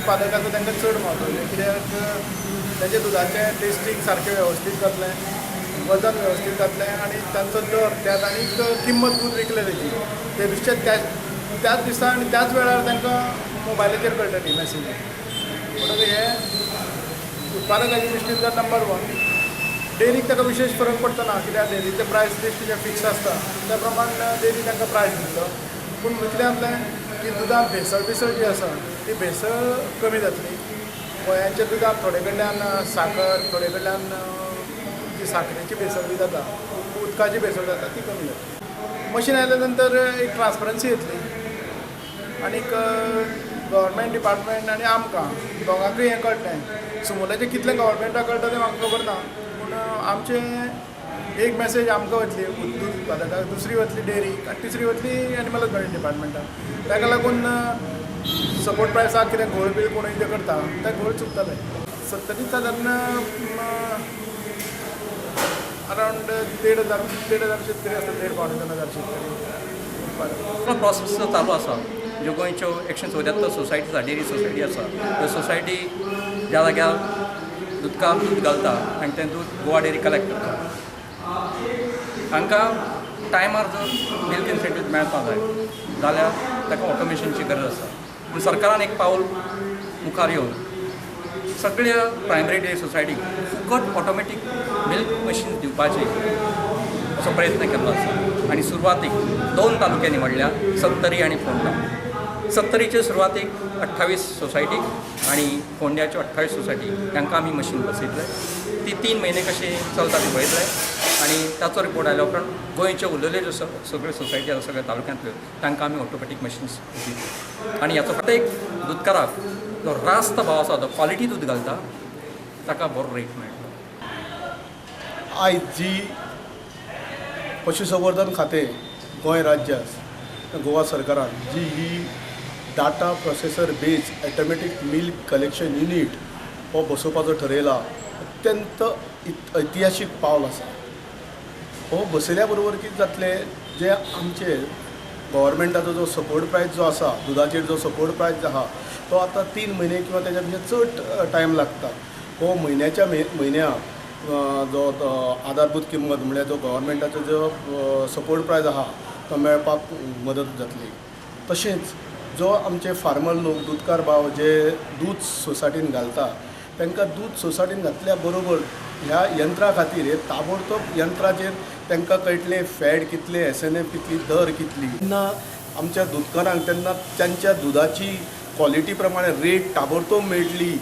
उत्पादक आसा तांकां चड महत्व, कित्याक ताचे दुधाचें टेस्टींग सारकें वेवस्थीत जातलें, वजन वेवस्थीत जातलें आनी तांचो दर त्यात आनी किंमत दूध विकलें तेजी ते दृश्टीन त्याच दिसा आनी त्याच वेळार तांकां मोबायलाचेर कळटली मॅसेज. म्हणून हे उत्पादकाची दृश्टीन जर नंबर 1. डेरीक ताका विशेष फरक पडटा ना, कित्याक डेरीचे प्रायस लिस्ट जे फिक्स आसता त्या प्रमाण डेरी तांकां प्रायस दितलो. पूण कितें जातलें की दुदांत भेसळ जी आसा ती भेसळ कमी जातली. गोंयांच्या दुदांत थोडे कडल्यान साखर, थोडे कडल्यान जी साखरेची भेसळ बी जाता, उदकाची भेसळ जाता ती कमी जातली. मशीन आयल्या नंतर एक ट्रान्सपरन्सी येतली आनीक गव्हर्मेंट डिपार्टमेंट आनी आमकां दोगांकूय हें कळटलें. सुमोलाचें कितलें गव्हर्मेंटाक कळटा तें म्हाका खबर ना, पूण आमचें एक मॅसेज आमकां वतली दूद उत्पादकाक, दुसरी वतली डेरीक आनी तिसरी वतली एनिमल हजबंड्री डिपार्टमेंटाक. ताका लागून सपोर्ट प्रायसाक कितें घोळ बीळ कोणूय कितें करता तें घोळ चुकतलें. 70 सादारण अरावंड 1,500 शेतकरी आसता, 1,500 शेतकरी. प्रोसेस चालू आसा. ज्यो गोंयच्यो 174 सोसायटी आसा, डेरी सोसायटी आसा, त्यो सोसायटी ज्या जाग्यार दूदकार दूद घालता आनी तें दूद गोवा डेरी कलेक्ट करता, तांकां टायमार जर मिल्क इन्सेंटीव मेळपाक जाय जाल्यार ताका ऑटोमेशनची गरज आसा. पूण सरकारान एक पावल मुखार येवन सगळ्या प्रायमरी डेरी सोसायटीक फुकट ऑटोमॅटीक मिल्क मशीन दिवपाची असो प्रयत्न केल्लो आसा. आनी सुरवातीक 2 तालुक्यांनी म्हणल्या, सत्तरी आनी फोंडा. सत्तरीचे सुरवातीक 28 सोसायटीक आनी फोंड्याच्यो 28 सोसायटीक तांकां आमी मशीन बसयतले. ती 3 म्हयने कशी चलता ती पळयतले आनी ताचो रिपोर्ट आयल्या उपरांत गोंयच्यो उरलेल्यो ज्यो सगळ्यो सोसायटी आसा सगळ्या तालुक्यांतल्यो तांकां आमी ऑटोमॅटीक मशीन्स दितले. आनी हाचो प्रत्येक दूदकाराक जो रास्त भाव आसा, तो क्वॉलिटी दूद घालता, ताका बरो रेट मेळटलो. आयज जी पशुसंवर्धन खातें गोंय राज्य गोवा सरकारान जी ही data processor based automatic milk collection unit हो बसोवपाचो ठरयला, अत्यंत ऐतिहासीक पावल आसा. हो बसयल्या बरोबर कितें जातलें, जे आमचे गव्हर्मेंटाचो जो सपोर्ट प्रायस जो आसा, दुधाचेर जो सपोर्ट प्रायस आहा तो आतां 3 म्हयने किंवा तेच्या पेक्षा चड टायम लागता. हो म्हयन्याच्या जो आधारभूत किंमत म्हळ्यार जो गव्हर्मेंटाचो जो सपोर्ट प्रायस आहा तो मेळपाक मदत जातली. तशेंच जो आमचे फार्मर लोक, दूदकार भाव जे दूद सोसायटीन घालता, तांकां दूद सोसायटीन घातल्या बरोबर ह्या यंत्रा खातीर हे ताबडतोब यंत्राचेर तांकां कळटलें फॅट कितलें, SNF कितली, दर कितली. तेन्ना आमच्या दूदकारांक तेन्ना तांच्या दुधाची क्वॉलिटी प्रमाणे रेट ताबडतोब मेळटली.